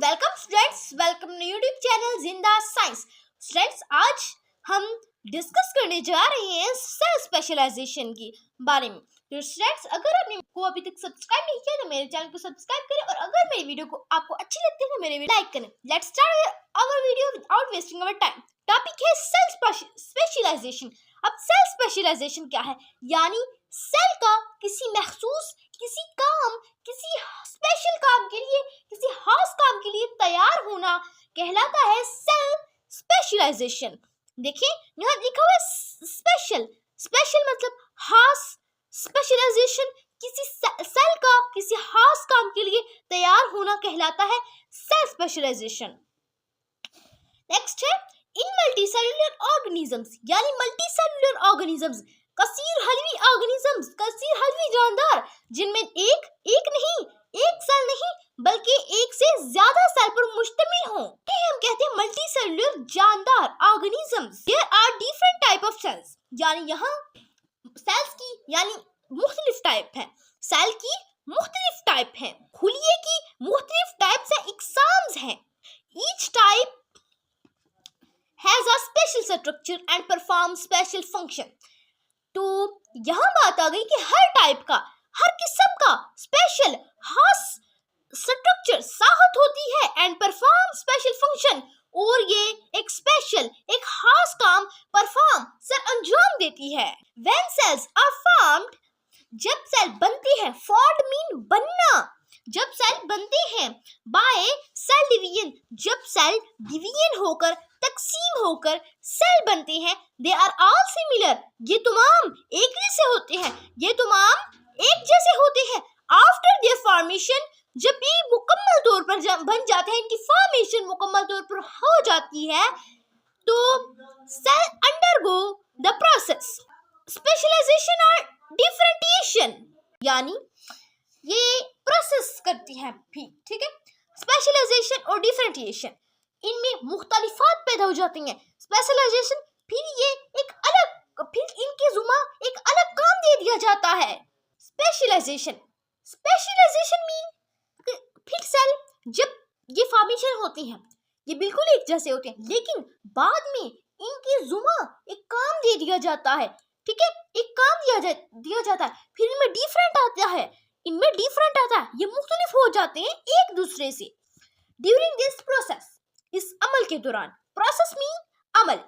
Welcome students, welcome to YouTube channel Zinda science. Students, आज हम discuss करने जा रहे हैं सेल स्पेशलाइजेशन के बारे में। तो स्टूडेंट्स, अगर आपने को अभी तक सब्सक्राइब नहीं किया तो मेरे चैनल को सब्सक्राइब करें और अगर मेरी वीडियो को आपको अच्छी लगती है तो मेरे वीडियो लाइक करें। Let's start our video without wasting our time. Topic है सेल स्पेशलाइजेशन। अब सेल स्पेशलाइजेशन क्या है? यानी सेल का किसी मखसूस, किसी काम, किसी स्पेशल काम के लिए, किसी खास काम के लिए तैयार होना कहलाता है सेल स्पेशलाइजेशन। देखिए यहाँ लिखा हुआ है स्पेशल। स्पेशल मतलब खास, स्पेशलाइजेशन किसी सेल का किसी खास काम के लिए तैयार होना कहलाता है सेल स्पेशलाइजेशन। नेक्स्ट है इन मल्टीसेलुलर ऑर्गेनिजम्स, यानी मल्टीसेलुलर ऑर्गेनिजम्स, कसीर हलवी ऑर्गेनिजम्स, कसीर हलवी जानदार, जिनमें एक सेल नहीं बल्कि एक से ज्यादा सेल पर मुश्तमिल हो, हम कहते हैं मल्टीसेलुलर जानदार organisms. There are different type of cells, यानी यहाँ सेल्स की यानी मुख्तलिफ टाइप है, सेल की मुख्तलिफ टाइप है, खुलिए की मुख्तलिफ टाइप से इकसाम्स हैं। Each type has a special structure and perform special function। तो यहाँ बात आ गई कि हर टाइप का, हर किस्म का स्पेशल खास स्ट्रक्चर साहत होती है एंड परफॉर्म स्पेशल फंक्शन, और ये एक स्पेशल एक खास काम परफॉर्म सर अंजाम देती है। When cells are formed, जब सेल बनती है, formed मीन बनना, जब सेल बनते हैं, बाय सेल डिवीजन, जब सेल डिवीजन होकर तकसीम होकर सेल बनते हैं, दे आर ऑल सिमिलर, ये तमाम एक जैसे होते हैं, ये तमाम एक जैसे होते हैं। आफ्टर देयर फॉर्मेशन, जब ये मुकम्मल तौर पर बन जाते हैं, इनकी फॉर्मेशन मुकम्मल तौर पर हो जाती है, तो cell undergo the process specialization और डिफरेंशिएशन, यानी ये प्रोसेस करती है। ठीक है, स्पेशलाइजेशन और डिफरेंशिएशन, इनमें मुख्तलिफात पैदा हो जाती हैं। स्पेशलाइजेशन फिर ये एक अलग, फिर इनके जुमा एक अलग काम दे दिया जाता है। स्पेशलाइजेशन मीन फिर सेल जब ये फॉर्मेशन होती हैं, ये बिल्कुल एक जैसे होते हैं, लेकिन बाद में इनके जुमा एक काम दे दिया जाता है। ठीक है, एक काम दिया जाता है, फिर इनमें डिफरेंट आता है, ये मुख्तलिफ हो जाते हैं एक दूसरे से। ड्यूरिंग दिस प्रोसेस, इस अमल के दौरान, process mean Amal,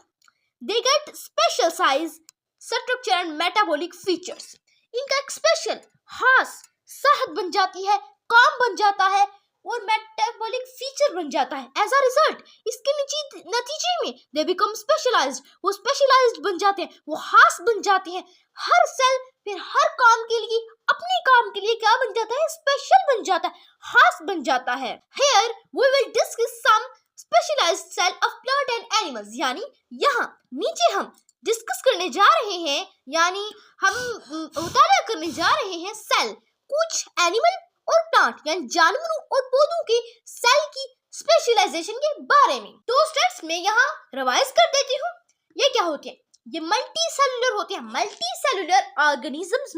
they get special size, structure and metabolic features, इनका एक स्पेशल खास सेहत बन जाती है, काम बन जाता है और मेटाबॉलिक फीचर बन जाता है। एज अ रिजल्ट, इसके नतीजे में दे बिकम स्पेशलाइज्ड, वो स्पेशलाइज्ड बन जाते हैं, वो खास बन जाते हैं। हर सेल फिर हर काम के लिए, अपने काम के लिए क्या बन जाता है? स्पेशल बन जाता है, खास बन जाता है। Here we will discuss some specialized cell of plant and animals, यानी यहाँ नीचे हम डिस्कस करने जा रहे हैं, यानी हम मुताला करने जा रहे हैं सेल, कुछ एनिमल और प्लांट यानी जानवरों और पौधों के सेल की स्पेशलाइजेशन के बारे में। तो स्टूडेंट्स, मैं यहाँ रिवाइज कर देती हूँ, ये क्या होते हैं? ये मल्टी सेलुलर होते हैं। मल्टी सेलुलर ऑर्गेनिजम्स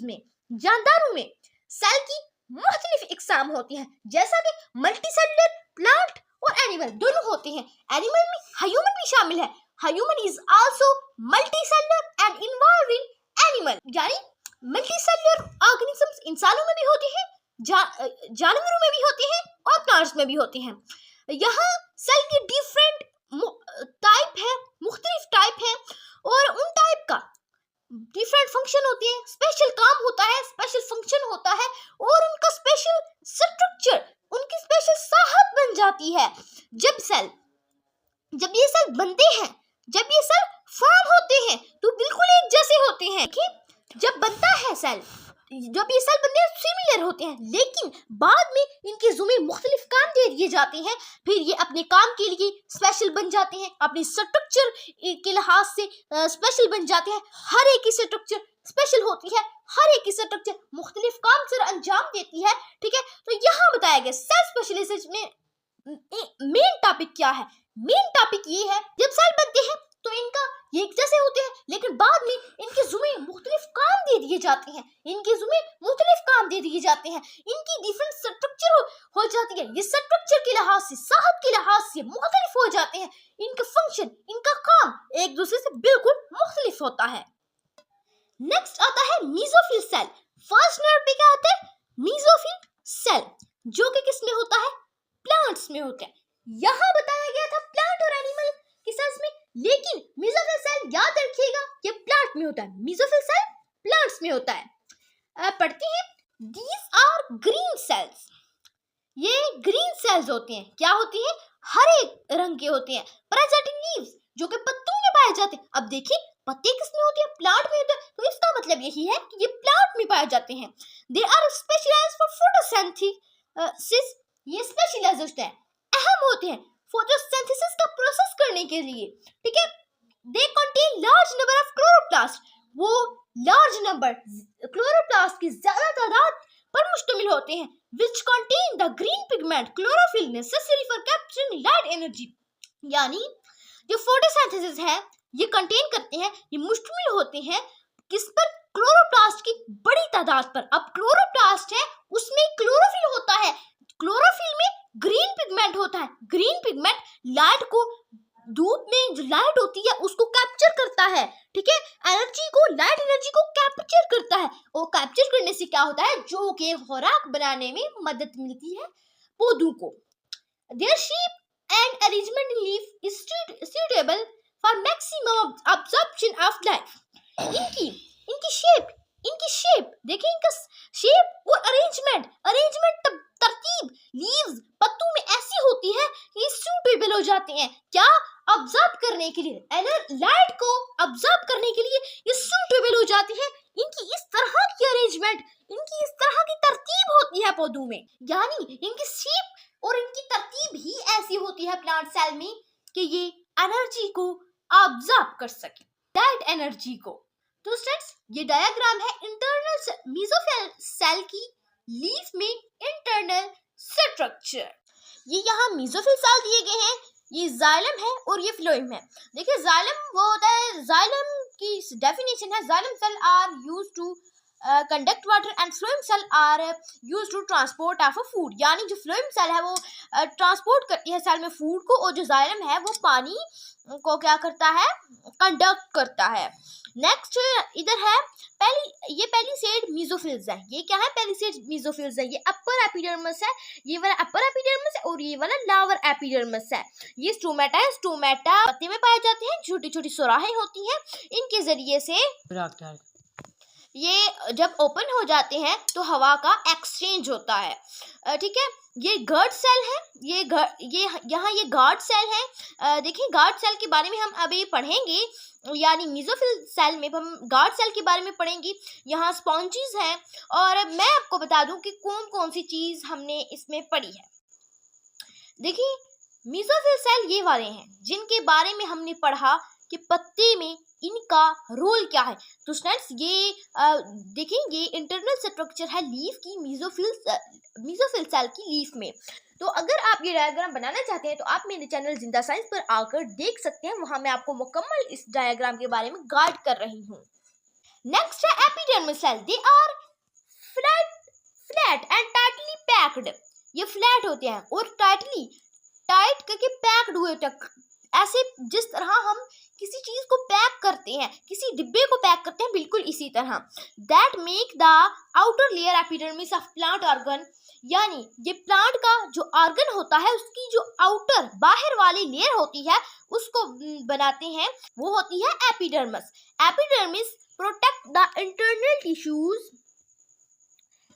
में जानदारों में सेल की मुख्तलिफ इकसाम होती हैं, जैसा कि मल्टी सेलुलर प्लांट और एनिमल दोनों होते हैं। एनिमल में ह्यूमन भी शामिल है, human is also multi cellular and involve in animal, यानी मल्टी सेलुलर ऑर्गेनिजम्स इंसानों में भी होते हैं, जानवरों में भी होते हैं और प्लांट्स में भी होते हैं। यहाँ सेल की डिफरेंट टाइप है, मुख्तलिफ टाइप है, और उन टाइप का डिफरेंट फंक्शन होते हैं, स्पेशल काम होता है, स्पेशल फंक्शन होता है, और उनका स्पेशल स्ट्रक्चर, उनकी स्पेशल साहत बन जाती है। जब ये सेल बनते हैं, जब ये सेल फॉर्म होते हैं, तो बिल्कुल एक जैसे होते हैं कि जब बनता है सेल, जब ये सेल बनते हैं सिमिलर होते हैं, लेकिन बाद में इनके जुमे मुख्तलिफ काम दे दिए जाते हैं, फिर ये अपने काम के लिए स्पेशल बन जाते हैं, अपने स्ट्रक्चर के लिहाज से स्पेशल बन जाते हैं। हर एक की स्ट्रक्चर स्पेशल होती है, हर एक की स्ट्रक्चर मुख्तलिफ काम सर अंजाम देती है। ठीक है, तो यहाँ बताया गया सेल स्पेशलाइजेशन में मेन टॉपिक क्या है? मेन टॉपिक ये है, जब सेल बनते हैं तो इनका ये एक जैसे होते हैं, लेकिन बाद में इनके जुम्मे मुख्तलिफ काम दे दिए जाते हैं, इनकी डिफरेंट स्ट्रक्चर हो जाती है। ये स्ट्रक्चर के लिहाज से, साहब के लिहाज से मुख्तलिफ हो जाते हैं। इनका फंक्शन, इनका काम एक दूसरे से बिल्कुल मुख्तलिफ होता है। नेक्स्ट आता है मीजोफिल सेल। फर्स्ट नंबर पे क्या आता है? मीजोफिल सेल, जो कि किसमें होता है? प्लांट्स में होता है। यहाँ बताया गया था प्लांट और एनिमल के सेल्स में, लेकिन मीजोफिल सेल याद रखिएगा ये प्लांट में होता है, मीजोफिल सेल प्लांट्स में होता है। पढ़ते हैं, दीज आर ग्रीन सेल्स। ये ग्रीन सेल्स होते हैं, क्या होती हैं? हरे रंग के होते हैं। प्रेजेंट इन लीव्स, जो कि पत्तों में पाए जाते हैं। अब देखिए पत्ते किसमें होते हैं? प्लांट में होते हैं, तो इसका मतलब यही है कि ये प्लांट में पाए जाते हैं। They are specialized for photosynthesis. ये स्पेशलाइज्ड होते हैं, अहम होते हैं फोटोसिंथेसिस का प्रोसेस करने के लिए, ठीक है। They contain large number of chloroplast. वो लार्ज नंबर क्लोरोप्लास्ट की ज्यादा तादाद पर मुश्तमिल होते हैं, which contain the green pigment chlorophyll necessary for capturing light energy। यानी जो फोटोसिंथेसिस है ये कंटेन करते हैं, ये मुश्तमिल होते हैं किस पर? क्लोरोप्लास्ट की बड़ी तादाद पर। अब क्लोरोप्लास्ट है उसमें क्लोरोफिल होता है, क्लोरोफिल में ग्रीन पिगमेंट होता है। ग्रीन पिगमेंट लाइट को, धूप में जो लाइट होती है उसको कैप्चर करता है, ठीक है, एनर्जी को, लाइट एनर्जी को कैप्चर करता है। और कैप्चर करने से क्या होता है? जो कि खुराक बनाने में मदद मिलती है पौधों को। Their shape and arrangement in leaf is suitable for maximum absorption of light। इनकी शेप देखिए, इनका शेप और अरेंजमेंट तरतीब लीव्स, पत्तों में ऐसी होती है कि सूटेबल हो जाते हैं, क्या? ऑब्जर्व करने के लिए, लाइट को ऑब्जर्व करने के लिए ये सूटेबल हो जाती है। इनकी इस तरह की अरेंजमेंट, इनकी इस तरह की तरतीब होती है पौधों में, यानी इनकी शेप और इनकी तरतीब ही ऐसी होती है प्लांट सेल में कि ये एनर्जी को ऑब्जर्व कर सके, लाइट एनर्जी को। तो स्टूडेंट्स ये डायग्राम है इंटरनल मीजोफिल सेल की लीफ में इंटरनल स्ट्रक्चर। ये यहाँ मीजोफिल सेल दिए गए हैं, ये जाइलम है और ये फ्लोएम है। देखिए जाइलम वो होता है, जाइलम की डेफिनेशन है, xylem cell are used to conduct water and phloem cell are used to transport of food. यानी जो फ्लोएम सेल है वो ट्रांसपोर्ट करती है सेल में फूड को, और जो जाइलम है वो पानी को क्या करता है? कंडक्ट करता है। नेक्स्ट इधर है पेलिसेड मीजोफिल्स है। ये क्या है? पेलिसेड मीजोफिल्स है। ये अपर एपिडर्मिस है, ये वाला अपर एपिडर्मिस है और ये वाला लोअर एपिडर्मिस है। ये स्टोमेटा है, स्टोमेटा पत्ते में पाए जाते हैं, छोटी छोटी सुराहें होती हैं, इनके जरिए से ये जब ओपन हो जाते हैं तो हवा का एक्सचेंज होता है, ठीक है। ये गार्ड सेल है, ये यहाँ ये गार्ड सेल है। देखिए गार्ड सेल के बारे में हम अभी पढ़ेंगे, यानी मीजोफिल सेल में हम गार्ड सेल के बारे में पढ़ेंगे। यहाँ स्पॉन्जीज हैं, और मैं आपको बता दूं कि कौन कौन सी चीज हमने इसमें पढ़ी है। देखिए मीजोफिल सेल ये वाले हैं जिनके बारे में हमने पढ़ा कि पत्ते में इनका रोल क्या है। तो स्टूडेंट्स ये देखिए ये इंटरनल स्ट्रक्चर है लीफ की, मीजोफिल सेल की लीफ में। तो अगर आप ये डायग्राम बनाना चाहते हैं तो आप मेरे चैनल जिंदा साइंस पर आकर देख सकते हैं, वहां मैं आपको मुकम्मल इस डायग्राम के बारे में गाइड कर रही हूँ। नेक्स्ट है epidermis cell. They are flat and tightly packed. ये फ्लैट होते हैं और टाइट करके पैक्ड हुए होते हैं, ऐसे जिस तरह हम किसी चीज को पैक करते हैं, किसी डिब्बे को पैक करते हैं, बिल्कुल इसी तरह। That make the outer layer epidermis of plant organ. यानी ये प्लांट का जो ऑर्गन होता है उसकी जो आउटर बाहर वाली लेयर होती है उसको बनाते हैं, वो होती है epidermis. Epidermis protect the internal tissues.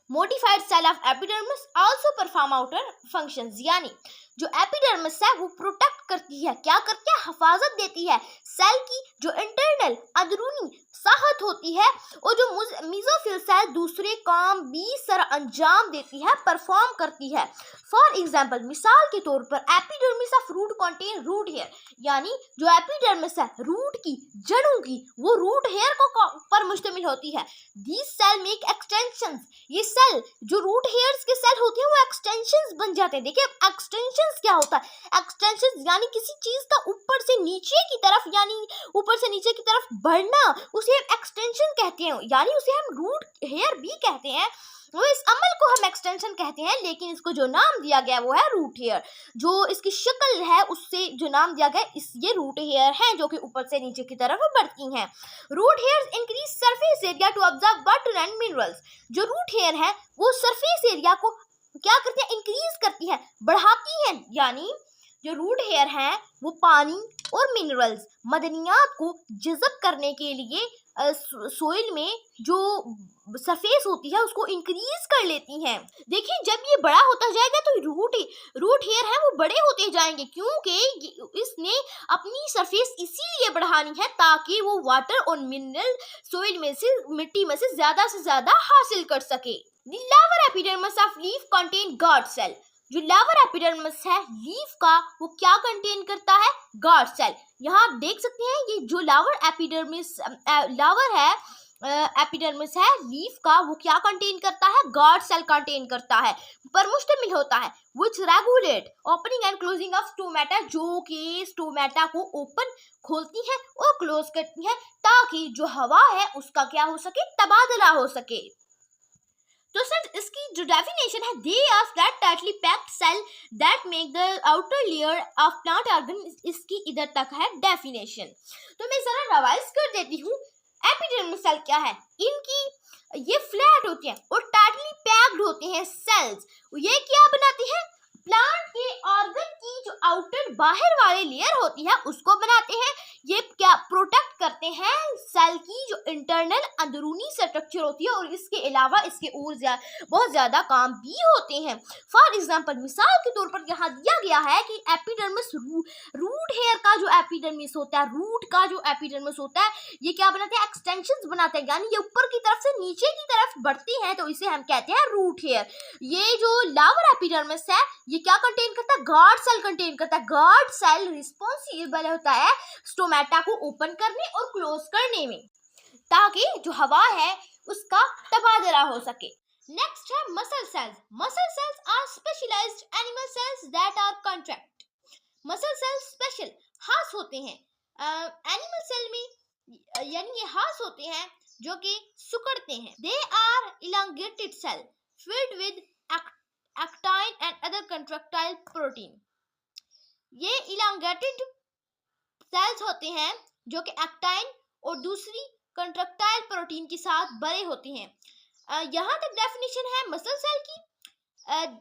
Modified cell of epidermis also perform outer functions. यानी जो एपिडर्मिस है वो प्रोटेक्ट करती है, क्या करती है? हिफाजत देती है सेल की जो इंटरनल अंदरूनी साहत होती है, और जो मीजोफिल सेल दूसरे काम भी सर अंजाम देती है, परफॉर्म करती है। फॉर एग्जाम्पल, मिसाल के तौर पर epidermis of root contain root hair. यानी जो एपिडर्मिस है रूट की, जड़ों की, वो रूट हेयर को पर मुश्तमिल होती है। These cell make extensions. ये सेल जो रूट हेयर्स के सेल होते हैं वो एक्सटेंशंस बन जाते हैं। देखिए एक्सटेंशंस एक्सटेंशंस क्या होता है? एक्सटेंशंस यानी किसी चीज का ऊपर से नीचे की तरफ, यानी ऊपर से नीचे की तरफ बढ़ना, उसे हम एक्सटेंशन कहते हैं, यानी उसे हम रूट हेयर भी कहते हैं। वो इस अमल को हम एक्सटेंशन कहते हैं, लेकिन इसको जो नाम दिया गया वो है रूट हेयर। जो इसकी शक्ल है उससे जो नाम दिया गया ये रूट हेयर है, जो कि ऊपर से नीचे की तरफ बढ़ती हैं। Root hairs increase surface area to observe water and minerals. जो रूट हेयर है वो सरफेस एरिया को क्या करती है? इंक्रीज करती है, बढ़ाती है। यानी जो रूट हेयर है वो पानी और मिनरल्स, मदनियात को जज़ब करने के लिए सोइल में जो सरफेस होती है उसको इंक्रीज कर लेती हैं। देखिए, जब ये बड़ा होता जाएगा तो रूट हेयर है वो बड़े होते जाएंगे, क्योंकि इसने अपनी सरफेस इसीलिए बढ़ानी है ताकि वो वाटर और मिनरल सोइल में से, मिट्टी में से ज्यादा हासिल कर सके। The lower epidermis of leaf contain guard cell। जो लावर एपिडर्मिस है लीफ का वो क्या कंटेन करता है? Guard cell. यहाँ आप देख सकते हैं ये जो लावर है एपिडर्मिस है लीफ का, वो क्या कंटेन करता है? गार्ड सेल कंटेन करता है, पर मुश्तमिल होता है। which regulate opening and closing of stomata, जो कि स्टोमेटा को ओपन खोलती है और क्लोज करती है ताकि जो हवा है उसका क्या हो सके? तबादला हो सके। तो सर इसकी जो डेफिनेशन है, they are flat tightly packed cell that make the outer layer of plant organ, इसकी इधर तक है डेफिनेशन। तो मैं जरा रिवाइज कर देती हूँ। एपिडर्मिस सेल क्या है? इनकी ये फ्लैट होती हैं और टाइटली पैक्ड होते हैं सेल्स। ये क्या बनाती हैं? प्लांट के ऑर्गन की जो आउटर बाहर वाली लेयर होती है उसको बनाते हैं। ये क्या प्रोटेक्ट करते हैं? सेल की जो इंटरनल अंदरूनी स्ट्रक्चर होती है, और इसके अलावा इसके और बहुत ज्यादा काम भी होते हैं। फॉर एग्जांपल, मिसाल के तौर पर यहाँ दिया गया है कि एपिडर्मिस रूट हेयर का जो एपिडर्मिस होता है, रूट का जो एपिडर्मिस होता है, ये क्या बनाते हैं? एक्सटेंशंस बनाते हैं, यानी ये ऊपर की तरफ से नीचे की तरफ बढ़ती है, तो इसे हम कहते हैं रूट हेयर। ये जो लावर एपिडर्मिस है ये क्या कंटेन करता है? गार्ड सेल कंटेन करता है। गार्ड सेल रिस्पॉन्सिबल होता है स्टोमेटा को ओपन करने और क्लोज करने में, ताकि जो हवा है उसका तबादला हो सके। नेक्स्ट है muscle cells. Muscle cells are specialized animal cells that are contract. Muscle cells special खास होते हैं एनिमल सेल में, यानी ये खास होते हैं जो कि सिकुड़ते हैं। They are elongated cell filled with actin and other contractile protein. ये इलांगेटेड सेल्स होते हैं जो कि एक्टाइन और दूसरी कंट्रैक्टाइल प्रोटीन के साथ बड़े होते हैं। यहाँ तक डेफिनेशन है मसल सेल की।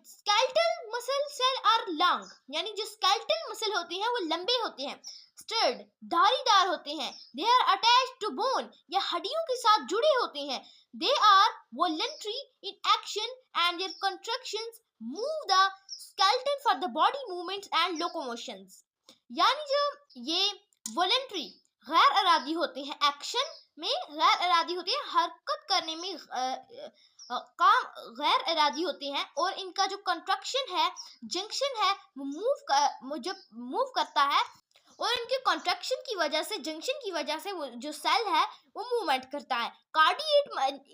Skeletal muscle cell are long, यानी जो स्केलेटल मसल होते हैं वो लंबे होते हैं। स्टर्ड, धारीदार होते हैं। They are attached to bone, या हड्डियों के साथ जुड़े होते हैं। They are voluntary in action and their contractions move the skeleton for the body movements and locomotions। यानी जो ये वॉलंटरी गैर इरादी होते हैं, एक्शन में गैर इरादी होते हैं, हरकत करने में काम गैर इरादी होते हैं, और इनका जो कंट्रैक्शन है, जंक्शन है, वो जब मूव करता है, और इनके कॉन्ट्रैक्शन की वजह से, जंक्शन की वजह से वो जो सेल है वो मूवमेंट करता है। कार्डिएट,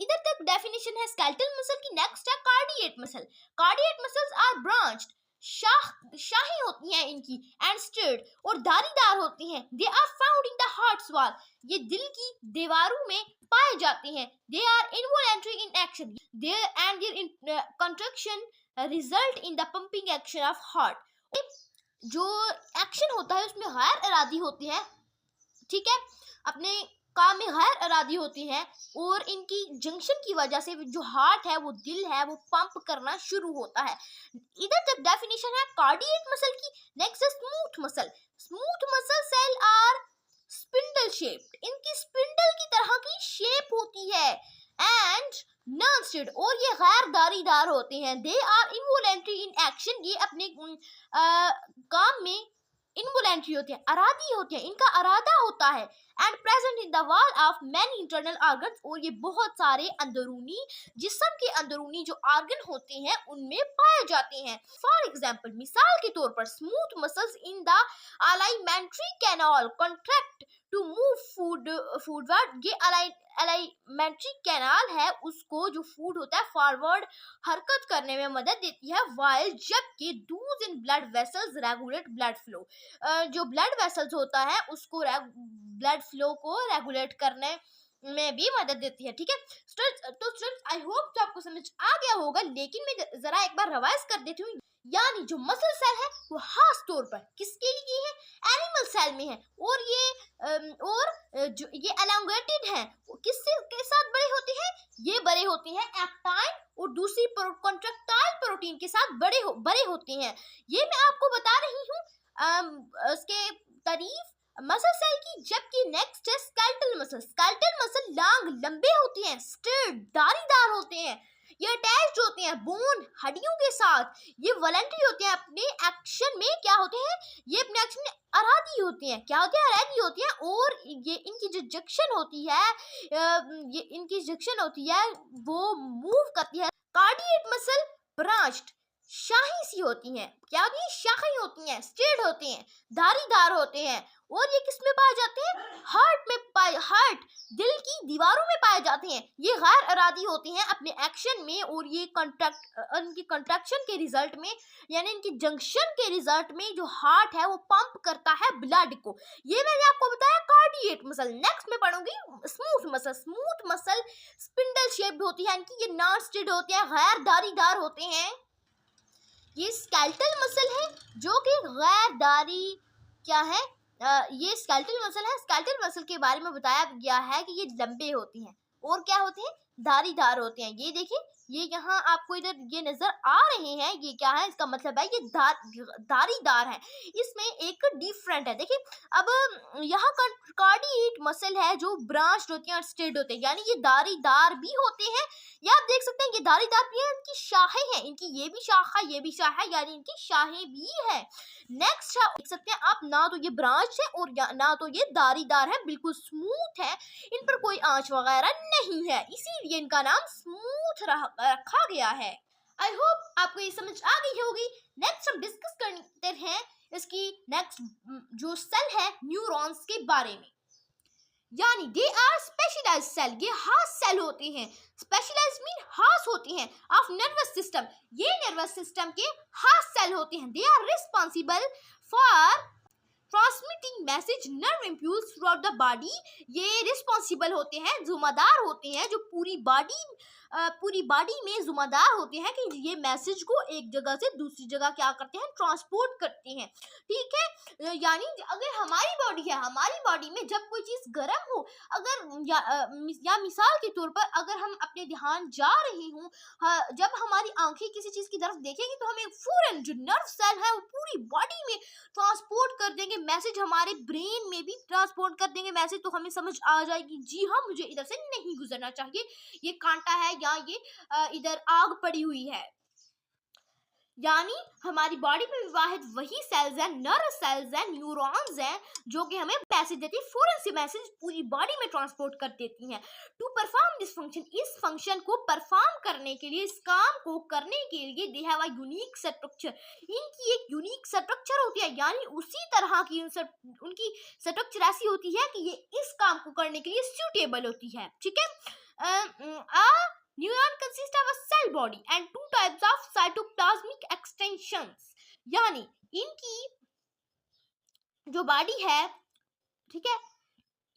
इधर तक डेफिनेशन है स्केलेटल मसल की। नेक्स्ट है cardiac muscle. Cardiac muscles are branched, शाही होती हैं इनकी, एंड स्ट्रेट, और धारीदार होती हैं। They are found in the heart wall, ये दिल की दीवारों में पाए जाते हैं। They are involuntary in action, and their contraction result in the pumping action of heart. जो एक्शन होता है उसमें गैर इरादी होती है, ठीक है, अपने काम में गैर इरादी होती है, और इनकी जंक्शन की वजह से जो हार्ट है, वो दिल है, वो पंप करना शुरू होता है। इधर तक डेफिनेशन है कार्डिएट मसल की। नेक्स्ट है smooth muscle. Smooth muscle cell are spindle shaped, इनकी स्पिंडल की तरह की शेप होती है, एंड नॉन स्टेड, और ये गैर धारीदार होते हैं। They are involuntary in action, ये अपने काम में इनवॉलंटरी होते हैं, अरादी होते हैं, इनका अरादा होता है। And present in the wall of many internal organs, और ये बहुत सारे अंदरूनी जिस्म के अंदरूनी जो ऑर्गन होते हैं उनमें पाए जाते हैं। फॉर एग्जाम्पल, मिसाल के तौर पर smooth muscles in the alimentary canal contract to move food forward. ये अलाइमेंट्री कैनाल है, उसको जो फूड होता है फॉरवर्ड हरकत करने में मदद देती है, वाइल जबकि does in blood vessels regulate blood flow. जो ब्लड वेसल्स होता है उसको ब्लड फ्लो को रेगुलेट करने में भी मदद देती है। ठीक है स्टूडेंट्स, आई होप तो आपको समझ आ गया होगा, लेकिन मैं जरा एक बार रिवाइज कर देती हूँ। यानी जो मसल सेल है वो खास तौर पर किसके लिए है, एनिमल सेल में है, और जो ये एलोंगेटेड है किससे के साथ बड़े होते हैं, ये बड़े होते हैं एक्टाइन और दूसरी कॉन्ट्रैक्टाइल प्रोटीन के साथ बड़े होते हैं। ये मैं आपको बता रही हूँ उसके तारीफ मसल सेल की। जबकि नेक्स्ट है स्केलेटल मसल। स्केलेटल मसल लंबे होते हैं, स्ट्रेट दारीदार होते हैं, ये अटैच्ड होते हैं बोन हड्डियों के साथ, ये वॉलंटरी होते हैं, अपने एक्शन में क्या होते हैं, ये अपने एक्शन में आराधी होते हैं। क्या होते हैं, आराधी होती है। और ये इनकी जो जंक्शन होती है, वो मूव करती है। कार्डिएट मसल ब्रांच्ड शाही सी होती हैं। क्या होती है, शाही होती हैं, स्ट्रेट होते हैं, धारीदार होते हैं, और ये किस में पाए जाते हैं, हार्ट दिल की दीवारों में पाए जाते हैं। ये गैर इरादी होते हैं अपने एक्शन में, और ये इनकी कंट्रैक्शन के रिजल्ट में, यानी इनकी जंक्शन के रिजल्ट में जो हार्ट है वो पंप करता है ब्लड को। ये मैंने आपको बताया कार्डिएट मसल। नेक्स्ट में पढ़ूंगी smooth muscle. Smooth muscle spindle shaped होती है, इनकी ये नॉन स्ट्रेट होते हैं, गैर धारीदार होते हैं। ये स्केलेटल मसल है जो कि गैर दारी क्या है, ये स्केलेटल मसल है। स्केलेटल मसल के बारे में बताया गया है कि ये लंबे होते हैं और क्या होते हैं, धारीदार होते हैं। ये देखिए, ये यहाँ आपको इधर ये नजर आ रहे हैं, ये क्या है, इसका मतलब है ये धारीदार है। इसमें एक डिफरेंट है, देखिए अब यहाँ कार्डिएट मसल है जो ब्रांच होती है और स्ट्रेट होते हैं, यानी ये धारीदार भी होते हैं। ये आप देख सकते हैं ये धारीदार भी है, इनकी शाखें हैं, इनकी ये भी शाखा ये भी शाखा है, यानी इनकी शाखें भी है। नेक्स्ट है, देख सकते हैं आप, ना तो ये ब्रांच है और ना तो ये धारीदार है, बिल्कुल स्मूथ है, इन पर कोई आंच वगैरह नहीं है, इसीलिए इनका नाम स्मूथ रखा गया है। आई होप आपको ये समझ आ गई होगी। नेक्स्ट हम डिस्कस करते हैं इसकी नेक्स्ट जो सेल है न्यूरॉन्स के बारे में। यानी दे आर स्पेशलाइज्ड सेल, ये खास सेल होते हैं। स्पेशलाइज्ड मीन खास होते हैं ऑफ नर्वस सिस्टम, ये नर्वस सिस्टम के खास सेल होते हैं। They are responsible for transmitting message nerve impulse through the body, ये रिस्पॉन्सिबल होते हैं, जिम्मेदार होते हैं, जो पूरी बॉडी में जिम्मेदार होते हैं कि ये मैसेज को एक जगह से दूसरी जगह क्या करते हैं, ट्रांसपोर्ट करते हैं। ठीक है, यानी अगर हमारी बॉडी है, हमारी बॉडी में जब कोई चीज़ गर्म हो, अगर या मिसाल के तौर पर अगर हम अपने ध्यान जा रहे हों, जब हमारी आंखें किसी चीज़ की तरफ देखेंगी तो हमें फौरन जो नर्व सेल है वो पूरी बॉडी में ट्रांसपोर्ट कर देंगे मैसेज, हमारे ब्रेन में भी ट्रांसपोर्ट कर देंगे मैसेज, तो हमें समझ आ जाएगी जी हाँ मुझे इधर से नहीं गुजरना चाहिए, ये कांटा है या ये इधर आग पड़ी हुई है। यानी हमारी बॉडी में वाहिद वही सेल्स हैं, नर्व सेल्स हैं, न्यूरॉन्स हैं, जो कि हमें मैसेज देती है, फौरन से मैसेज पूरी बॉडी में ट्रांसपोर्ट कर देती हैं। टू परफॉर्म दिस फंक्शन, इस फंक्शन को परफॉर्म करने के लिए, इस काम को करने के लिए they have a unique structure, इनकी एक यूनिक स्ट्रक्चर होती है, यानी उसी तरह की उनकी स्ट्रक्चर ऐसी होती है कि ये इस काम को करने के लिए सूटेबल होती है। ठीक है, neuron consist of a cell body and two types of cytoplasmic extensions, यानी इनकी जो बॉडी है, ठीक है,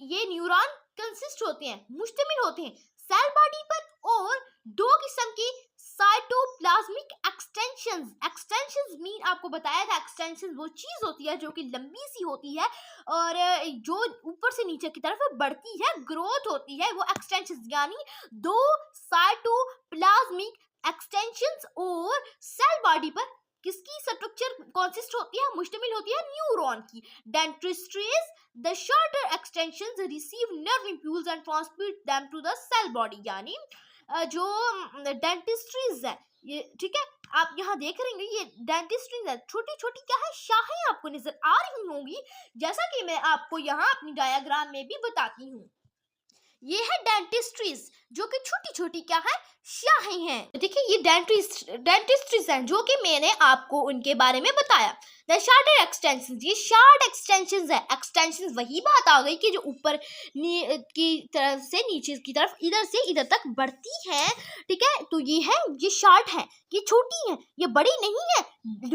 ये न्यूरॉन कंसिस्ट होते हैं, मुश्तमिल होते हैं सेल बॉडी पर, और दो किस्म की साइटोप्लाज्मिक एक्सटेंशंस। एक्सटेंशंस मीन आपको बताया था, एक्सटेंशंस वो चीज होती है जो कि लंबी सी होती है और जो ऊपर से नीचे की तरफ बढ़ती है, ग्रोथ होती है, वो एक्सटेंशंस, यानी दो साइटोप्लाज्मिक एक्सटेंशंस और सेल बॉडी पर किसकी स्ट्रक्चर कंसिस्ट होती है, मुश्तमिल होती है न्यूरॉन की। Dendrites, the shorter extensions receive nerve impulse and transmit them to the cell body, यानी जो डेंटिस्ट्रीज है ये, ठीक है, आप यहाँ देख रहे हैं ये डेंटिस्ट्रीज है, छोटी छोटी क्या है, शाखें आपको नजर आ रही होंगी, जैसा कि मैं आपको यहाँ अपनी डायग्राम में भी बताती हूँ। ये है डेंटिस्ट्रीज, जो कि छोटी छोटी क्या है, शाखें हैं। देखिए ये डेंटिस्ट्रीज हैं जो कि मैंने आपको उनके बारे में बताया। द शार्टर एक्सटेंशन, ये शार्ट एक्सटेंशन है। एक्सटेंशन वही बात आ गई कि जो ऊपर की तरफ से नीचे की तरफ इधर से इधर तक बढ़ती है, ठीक है। तो ये है, ये शार्ट है, ये छोटी है, ये बड़ी नहीं है।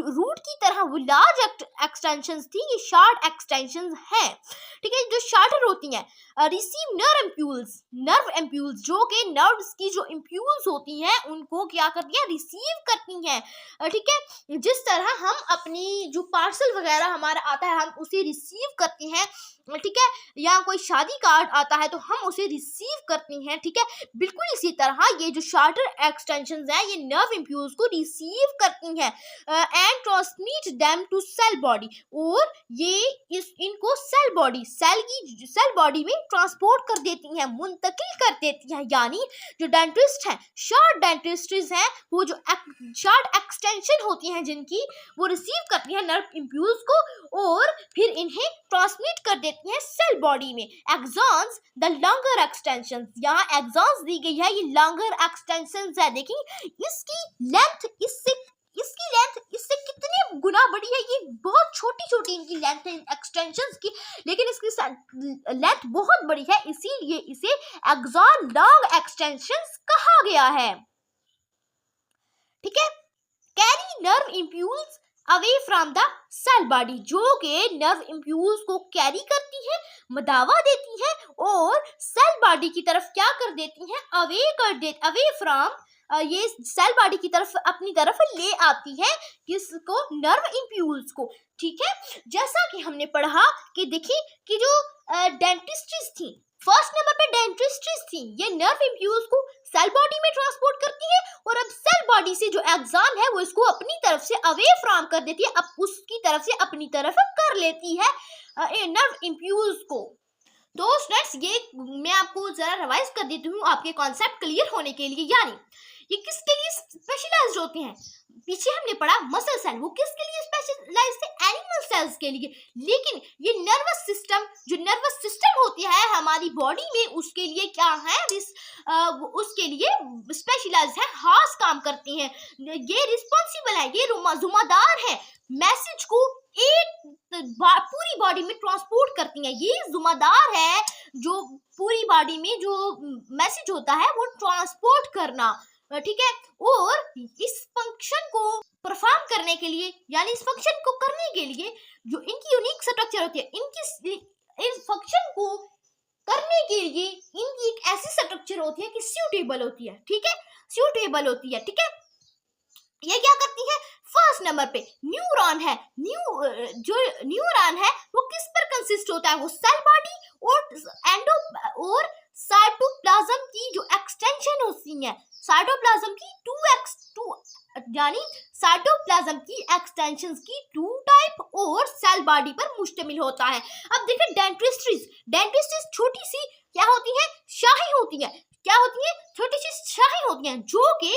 रूट की तरह वो लार्ज एक्सटेंशंस थी, ये शार्ट एक्सटेंशंस है, ठीक है। जो शार्टर होती हैं, रिसीव नर्व एम्प्यूल्स, जो कि नर्व्स की जो इम्प्यूल्स होती हैं उनको क्या करती हैं, रिसीव करती हैं, ठीक है। जिस तरह हम अपनी जो पार्सल वगैरह हमारा आता है हम उसे रिसीव करते हैं, ठीक है, या कोई शादी कार्ड आता है तो हम उसे रिसीव करते हैं, ठीक है। बिल्कुल इसी तरह ये जो शार्टर एक्सटेंशंस हैं ये नर्व इम्प्यूल्स को रिसीव करती हैं and transmit them to cell body, और ये इनको सेल बॉडी में ट्रांसपोर्ट कर देती हैं, मुंतकिल कर देती हैं। यानी जो डेंटिस्ट हैं, शार्ट डेंटिस्ट्रीज हैं, वो जो शार्ट एक्सटेंशन होती हैं जिनकी, वो रिसीव करती हैं नर्व इम्प्यूल्स को और फिर इन्हें ट्रांसमिट कर देती हैं सेल बॉडी में। एक्सॉन्स द लॉन्गर एक्सटेंशन, यहाँ एक्सॉन्स दी गई है, ये लॉन्गर एक्सटेंशन है। देखिए इसकी लेंथ इससे कितनी गुना बड़ी है, ये बहुत छोटी छोटी इनकी लेंथ है एक्सटेंशंस की, लेकिन इसकी लेंथ बहुत बड़ी है, इसीलिए इसे एक्सॉन लॉन्ग एक्सटेंशंस कहा गया है, ठीक है। Carry nerve impulse away from the cell body, जो कि नर्व इम्प्यूल्स को कैरी करती है, मदावा देती है और सेल बॉडी की तरफ क्या कर देती हैं, अवे फ्रॉम, ये सेल बॉडी की तरफ अपनी तरफ ले आती है किसको, नर्व इम्प्यूल्स को, ठीक है। जैसा कि हमने पढ़ा कि देखिए कि जो डेंटिस्ट्रीज थी, फर्स्ट नंबर पे डेंटिस्ट्रीज थी, ये नर्व इम्प्यूल्स को सेल बॉडी में ट्रांसपोर्ट करती है और अब सेल बॉडी से जो एक्सॉन है वो इसको अपनी तरफ से अवे फ्रॉम कर देती है, अब उसकी तरफ से अपनी तरफ कर लेती है नर्व इम्प्यूल्स को। तो स्टूडेंट्स ये मैं आपको जरा रिवाइज कर देती हूँ आपके कॉन्सेप्ट क्लियर होने के लिए। यानी ये किसके लिए स्पेशलाइज्ड होते हैं, पीछे हमने पढ़ा मसल सेल, वो किसके लिए स्पेशलाइज्ड थे, एनिमल सेल्स के लिए, लेकिन ये नर्वस सिस्टम होती है हमारी बॉडी में, उसके लिए क्या है, उसके लिए स्पेशलाइज्ड है, खास काम करती हैं, ये रिस्पॉन्सिबल है, ये जिम्मेदार है, मैसेज को एक पूरी बॉडी में ट्रांसपोर्ट करती हैं, ये जिम्मेदार है जो पूरी बॉडी में जो मैसेज होता है वो ट्रांसपोर्ट करना, ठीक है। और इस फंक्शन को परफॉर्म करने के लिए, यानी इस फंक्शन को करने के लिए जो इनकी यूनिक स्ट्रक्चर होती है, इस फंक्शन को करने के लिए इनकी एक ऐसी स्ट्रक्चर होती है कि सूटेबल होती है, ठीक है, सूटेबल होती है, ठीक है। ये क्या करती है, फर्स्ट नंबर पे न्यूरॉन है, जो न्यूरॉन है वो किस पर कंसिस्ट होता है, वो सेल बॉडी और साइटोप्लाज्म की जो एक्सटेंशन होती है, साइटोप्लाज्म की 2 यानी साइटोप्लाज्म की एक्सटेंशंस की 2 टाइप और सेल बॉडी पर मुश्तमिल होता है। अब देखिए डेंटिस्ट्रीज छोटी सी क्या होती है, शाही होती है, क्या होती है, छोटी सी शाही होती हैं, जो कि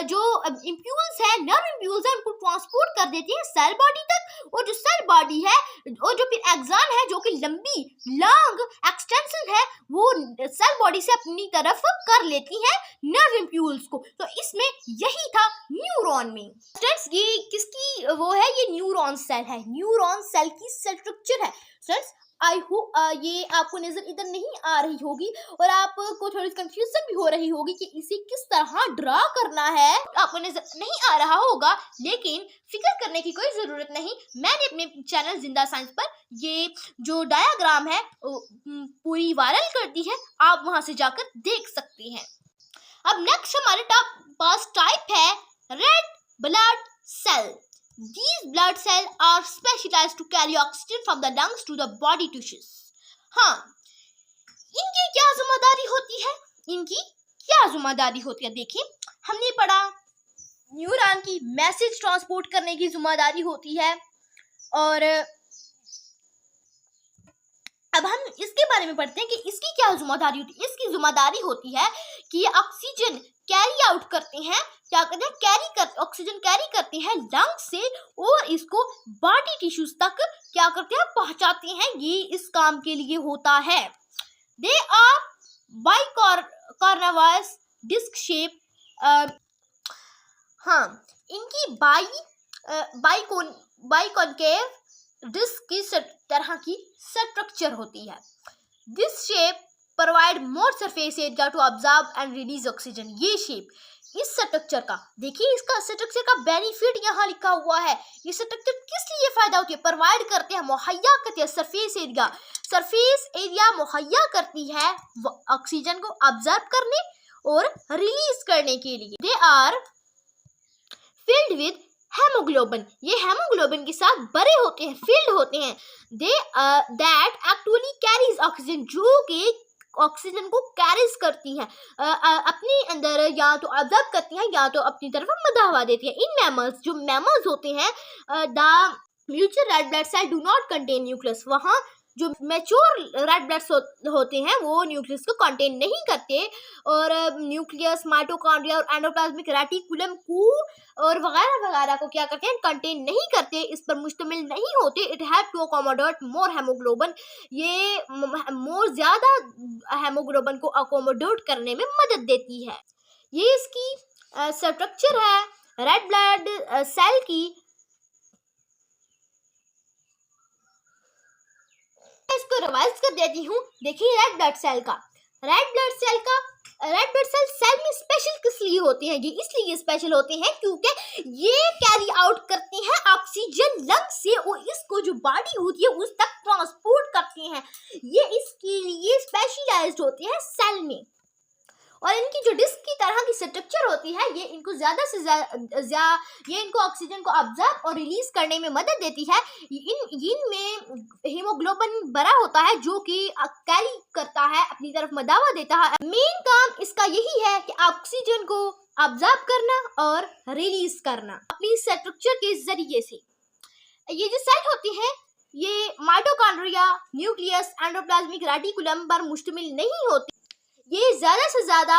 जो इम्प्यूल्स है, नर्व इम्प्यूल्स है, उनको ट्रांसपोर्ट कर देती है सेल बॉडी तक, और जो सेल बॉडी है और जो फिर एक्सॉन है जो कि लॉन्ग एक्सटेंशन है, वो सेल बॉडी से अपनी तरफ कर लेती है नर्व इम्प्यूल्स को। तो इसमें यही था न्यूरॉन में। स्टूडेंट्स ये किसकी वो है, ये न्यूरॉन सेल है, न्यूरॉन सेल की स्ट्रक्चर है। स्टूडेंट्स आई होप ये आपको नजर इधर नहीं आ रही होगी और आपको थोड़ी कंफ्यूजन भी हो रही होगी कि इसे किस तरह ड्रा करना है, आपको नजर नहीं आ रहा होगा, लेकिन फिक्र करने की कोई जरूरत नहीं। मैंने अपने चैनल जिंदा साइंस पर ये जो डायग्राम है पूरी वायरल कर दी है, आप वहां से जाकर देख सकते हैं। अब नेक्स्ट हमारे पास टाइप है red blood cell. These blood cells are specialized to carry oxygen from the lungs to the body tissues. हाँ, इनकी क्या जिम्मेदारी होती है, देखिए हमने पढ़ा न्यूरॉन की मैसेज ट्रांसपोर्ट करने की जिम्मेदारी होती है, और अब हम इसके बारे में पढ़ते हैं कि इसकी क्या जिम्मेदारी होती है। इसकी जिम्मेदारी होती है कि ये ऑक्सीजन कैरी आउट करते हैं, क्या करते हैं, ऑक्सीजन कैरी करते हैं लंग से और इसको बॉडी टिश्यूज तक क्या करते हैं, पहुंचाते हैं, ये इस काम के लिए होता है। दे आर बाइकॉर्नवस डिस्क शेप, हाँ, इनकी बाई बाइकॉनकेव डिस्क की तरह की स्ट्रक्चर होती है। This shape provide more surface area to observe and release oxygen. ये शेप, इस स्ट्रक्चर का देखिए, इसका स्ट्रक्चर का बेनिफिट यहाँ लिखा हुआ है। ये स्ट्रक्चर किस लिए फायदा होती है? प्रोवाइड करते हैं, मुहैया करते हैं सरफेस एरिया मुहैया करती है ऑक्सीजन को ऑब्जर्व करने और रिलीज करने के लिए। They are filled with haemoglobin, ये हेमोग्लोबिन के साथ भरे होते हैं, फिल्ड होते हैं। They that actually carries oxygen, जो कि ऑक्सीजन को कैरीज करती है, अपने अंदर या तो ऑब्जर्व करती हैं या तो अपनी तरफ मदावा देती है। इन मैमल्स, जो मैमल्स होते हैं, the mutual red blood cell do not contain nucleus, वहाँ जो मैच्योर रेड ब्लड होते हैं वो न्यूक्लियस को कंटेन नहीं करते, और न्यूक्लियस, माइटोकॉन्ड्रिया और एंडोप्लाज्मिक रेटिकुलम को और वगैरह वगैरह को क्या करते हैं? कंटेन नहीं करते, इस पर मुश्तमिल नहीं होते। It help to accommodate more haemoglobin, ये मोर ज़्यादा हेमोग्लोबिन को अकोमोडेट करने में मदद देती है। ये इसकी स्ट्रक्चर है रेड ब्लड सेल की। इसको रिवाइज कर देती हूँ। देखिए रेड ब्लड सेल में स्पेशल किस लिए होते हैं? ये इसलिए स्पेशल होते हैं क्योंकि ये कैरी आउट करते हैं ऑक्सीजन लंग से और इसको जो बॉडी होती है उस तक ट्रांसपोर्ट करते हैं। ये इसके लिए स्पेशलाइज्ड होते हैं सेल में, और इनकी जो डिस्क की तरह की स्ट्रक्चर होती है ये इनको ज़्यादा से ये इनको ऑक्सीजन को ऑब्जर्व और रिलीज करने में मदद देती है। इनमें हीमोग्लोबिन भरा होता है जो कि कैरी करता है, अपनी तरफ मदावा देता है। मेन काम इसका यही है कि ऑक्सीजन को ऑब्जर्व करना और रिलीज करना अपनी स्ट्रक्चर के जरिए से। ये जो सेल होती है ये माइटोकॉन्ड्रिया, न्यूक्लियस, एंडोप्लाज्मिक रेटिकुलम पर मुश्तमिल नहीं होती। ये ज़्यादा से ज़्यादा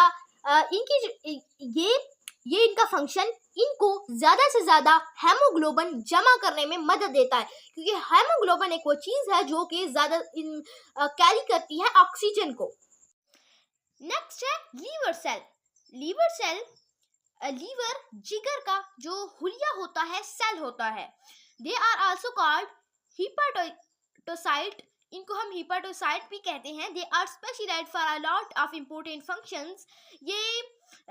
ये इनका फंक्शन इनको ज़्यादा से ज़्यादा हेमोग्लोबिन जमा करने में मदद देता है, क्योंकि हेमोग्लोबिन एक वो चीज़ है जो कि ज़्यादा कैरी करती है ऑक्सीजन को। नेक्स्ट है लीवर सेल। लीवर जिगर का जो हुलिया होता है, सेल होता है। They are also called hepatocyte, इनको हम हिपेटोसाइट भी कहते हैं। They are specialized for a lot of important functions. ये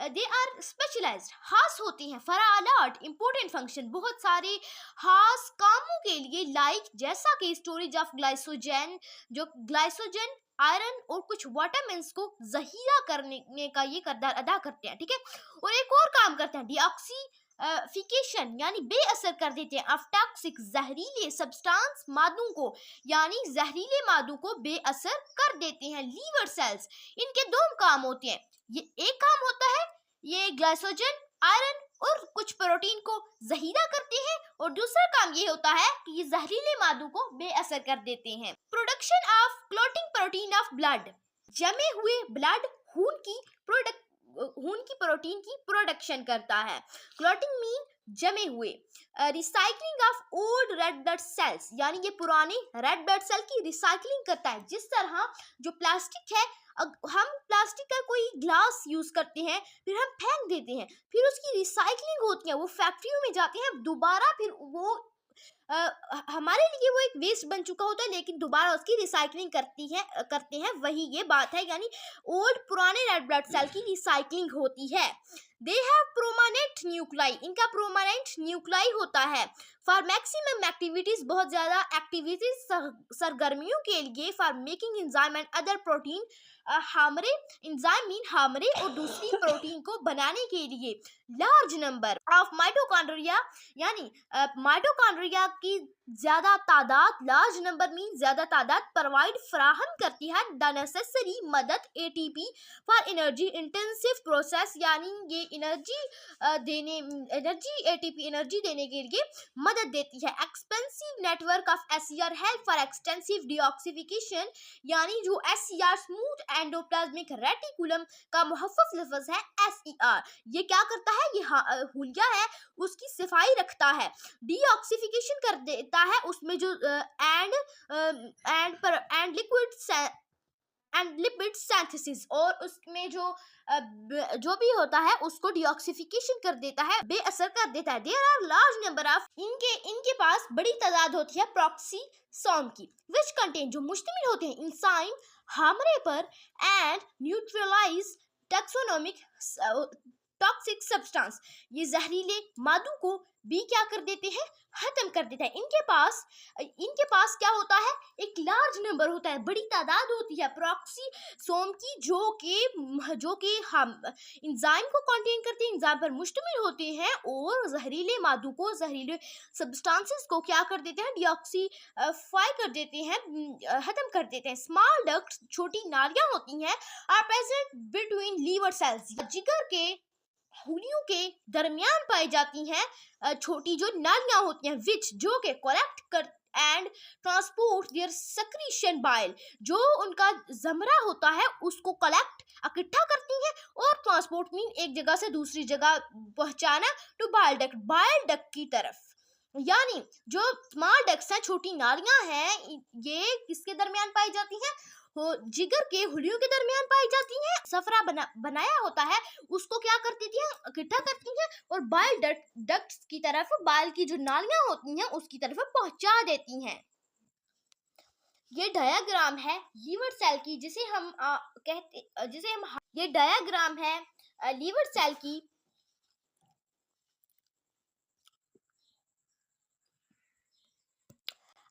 दे आर स्पेशलाइज्ड, खास होती हैं, for a lot important function, बहुत सारे खास कामों के लिए, लाइक जैसा कि स्टोरेज ऑफ ग्लाइसोजन, जो ग्लाइसोजन, आयरन और कुछ विटामिन्स को जहीरा करने का ये किरदार अदा करते हैं। ठीक है, और एक और काम करते हैं, डिऑक्सीफिकेशन, यानी बेअसर कर देते हैं ऑफ टॉक्सिक, जहरीले सब्सटेंस, मादों को, यानी जहरीले मादों को बेअसर कर देते हैं लीवर सेल्स। इनके दो काम होते हैं, ये एक काम होता है ये ग्लाइकोजन, आयरन और कुछ प्रोटीन को जहीरा करते हैं, और दूसरा काम ये होता है कि ये जहरीले मादों को बेअसर कर देते हैं। Production of clotting protein of blood, जमे हुए ब्लड खून की प्रोटीन की प्रोडक्शन करता है। क्लॉटिंग मीन जमे हुए। Recycling of old red blood cells, यानी ये पुराने रेड ब्लड सेल की रिसाइकलिंग करता है। जिस तरह जो प्लास्टिक है, हम प्लास्टिक का कोई ग्लास यूज करते हैं, फिर हम फेंक देते हैं, फिर उसकी रिसाइकलिंग होती है, वो फैक्ट्रियों में जाते हैं, दोबारा फिर वो हमारे लिए वो एक वेस्ट बन चुका होता है, लेकिन दोबारा उसकी रिसाइकलिंग करते हैं, वही ये बात है, यानी ओल्ड पुराने रेड ब्लड सेल की रिसाइकलिंग होती है। दे हैव प्रोमानेंट न्यूक्लाई, इनका प्रोमानेंट न्यूक्लाई होता है। फॉर मैक्सिमम एक्टिविटीज, बहुत ज्यादा एक्टिविटीज, सरगर्मियों के लिए, for making enzyme and other protein, हामरे, एंजाइम मीन हामरे और दूसरी प्रोटीन को बनाने के लिए। लार्ज नंबर ऑफ माइटोकॉन्ड्रिया, यानी माइटोकॉन्ड्रिया की ज्यादा तादाद, लार्ज नंबर मीन ज्यादा तादाद, प्रोवाइड फराहम करती है द नेसेसरी मदद ATP for energy intensive process, यानी ये एटीपी एनर्जी देने के लिए मदद देती है। Expensive network of SER help for extensive detoxification, यानी जो एसईआर स्मूथ एंडोप्लाज्मिक रेटिकुलम का मुहफ़्फ़ज़ लफ्ज़ है एसईआर, ये क्या करता है? ये हुलिया है उसकी सफाई रखता है, डीऑक्सीफिकेशन कर देता है उसमें जो and liquid and lipid synthesis, और उसमें जो भी होता है उसको डिऑक्सीफिकेशन कर देता है, बेअसर कर देता है। There are large number of, इनके पास बड़ी तादाद होती है प्रॉक्सीसोम की, विच कंटेन, जो मुश्तमिल होते हैं इंजाइम हमले पर and neutralize taxonomic toxic substance. ये जहरीले मादों को भी क्या कर देते हैं, खत्म कर देता है। इनके पास क्या होता है, एक लार्ज नंबर होता है, बड़ी तादाद होती है प्रॉक्सीसोम की, जो कि हम इंजाइम को कंटेन करते हैं, इंजाइम पर मुश्तमिल होते हैं और जहरीले मादों को, जहरीले सब्सटेंसेस को क्या कर देते हैं, डिऑक्सीफाई कर देते हैं, खत्म कर देते हैं। स्मॉल डक्ट्स, छोटी नालियां होती हैं, are present between liver cells, जिगर के हुलियों के दरमियान पाई जाती हैं छोटी जो नालियां होती हैं, विच, जो के कलेक्ट कर and transport their secretion bile, जो उनका जमरा होता है उसको कलेक्ट, इकट्ठा करती हैं और ट्रांसपोर्ट मीन एक जगह से दूसरी जगह पहुंचाना, टू बाइल डक्ट की तरफ। यानी जो स्मॉल डक्ट्स हैं, छोटी नालियां हैं, ये किसके दरमियान पाई जाती हैं, जिगर के हुलियों के दरमियान पाई जाती हैं। सफरा बनाया होता है उसको क्या करती थी, इकट्ठा करती हैं और बाइल डक्ट्स की तरफ, बाइल की जो नालियां होती हैं उसकी तरफ पहुंचा देती हैं। ये डायग्राम है लीवर सेल की, ये डायग्राम है लीवर सेल की।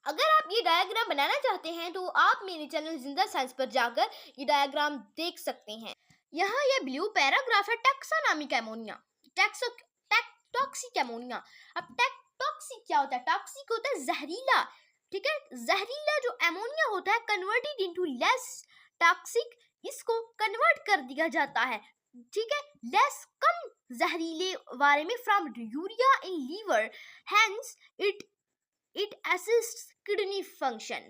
अगर आप ये डायग्राम बनाना चाहते हैं तो आप मेरे चैनल जिंदा साइंस पर जाकर ये डायग्राम देख सकते हैं। यहाँ ये ब्लू पैराग्राफ है टैक्सोनॉमिक एमोनिया, टॉक्सिक एमोनिया। अब टॉक्सिक क्या होता है, टॉक्सिक होता है जहरीला, ठीक है। जहरीला जो एमोनिया होता है कन्वर्टेड इनटू लेस टॉक्सिक, इसको कन्वर्ट कर दिया जाता है, ठीक है, लेस, कम जहरीले वाले में, from urea in liver, hence it assists kidney function,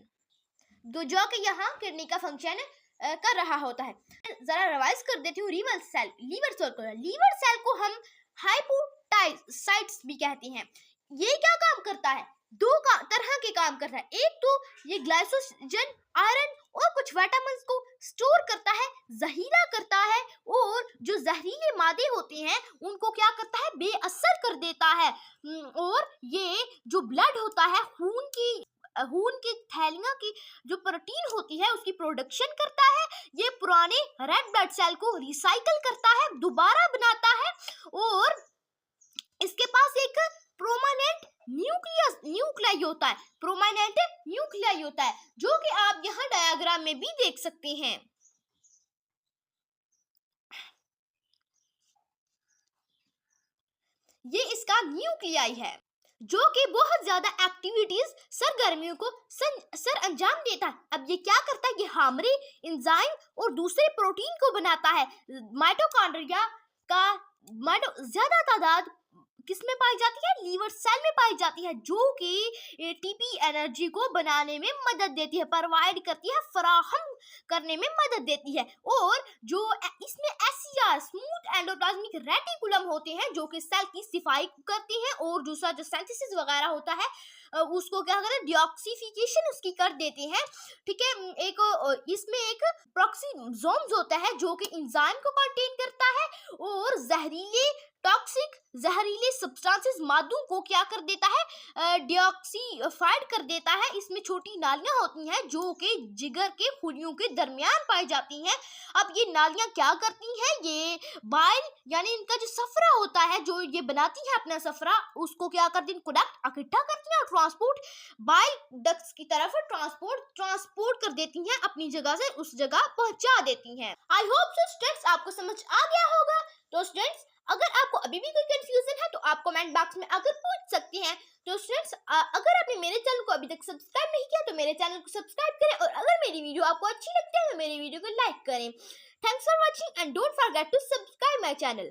जो कि यहाँ किडनी का फंक्शन कर रहा होता है। जरा रिवाइज कर देती हूँ। लीवर सेल को हम हाइपोटाइसाइट्स भी कहते हैं। ये क्या काम करता है, तरह के काम करता है। एक तो ये ग्लाइकोजन, आयरन और कुछ विटामिन्स को स्टोर करता है, जहीरा करता है, और जो जहरीले मादे होते हैं उनको क्या करता है, बेअसर कर देता है। और ये जो ब्लड होता है, खून की थैलियां की जो प्रोटीन होती है उसकी प्रोडक्शन करता है। ये पुराने रेड ब्लड सेल को रिसाइकल करता है, दोबारा बनाता है, और इसके पास एक प्रोमानेंट न्यूक्लियाई होता है, जो कि आप यहाँ डायग्राम में भी देख सकते हैं। ये इसका न्यूक्लियाई है, जो कि बहुत ज्यादा एक्टिविटीज, सरगर्मियों को सर अंजाम देता है। अब ये क्या करता है, ये हमारे एंजाइम और दूसरे प्रोटीन को बनाता है। माइटोकॉन्ड्रिया का ज्यादा तादाद किसमें पाई जाती है, लीवर सेल में पाई जाती है, जो कि एटीपी एनर्जी को बनाने में मदद देती है, प्रोवाइड करती है, फराहम करने में मदद देती है। और जो इसमें एससीआर, स्मूथ एंडोप्लाज्मिक रेटिकुलम होते हैं, जो कि सेल की सफाई करती हैं, और दूसरा जो सिंथेसिस वगैरह होता है उसको क्या करते हैं, डिऑक्सीफिकेशन उसकी कर देते हैं, ठीक है। इसमें एक प्रॉक्सीसोम्स होता है जो कि एंजाइम को कंटेन करता है और जहरीले सब्सटेंसेस मादों को क्या कर देता है, डिऑक्सीफाइड कर देता है। इसमें छोटी नालियां होती हैं जो कि जिगर के खुलियों के दरमियान पाई जाती हैं। अब ये नालियां क्या करती हैं, ये बाइल यानी इनका जो सफरा होता है, जो ये बनाती है अपना सफरा, उसको क्या करती हैं, इकट्ठा करती हैं और ट्रांसपोर्ट बाइल डक्ट्स की तरफ ट्रांसपोर्ट कर देती हैं, अपनी जगह से उस जगह पहुंचा देती हैं। आई होप सो स्टूडेंट्स आपको समझ आ गया होगा। तो स्टूडेंट्स अगर आपको अभी भी कोई कंफ्यूजन है तो आप कमेंट बॉक्स में आकर पूछ सकते हैं। तो स्टूडेंट्स अगर आपने मेरे चैनल को अभी तक सब्सक्राइब नहीं किया तो मेरे चैनल को सब्सक्राइब करें, और अगर मेरी वीडियो आपको अच्छी लगती है तो मेरी वीडियो को लाइक करें। Thanks for watching and don't forget to subscribe my channel.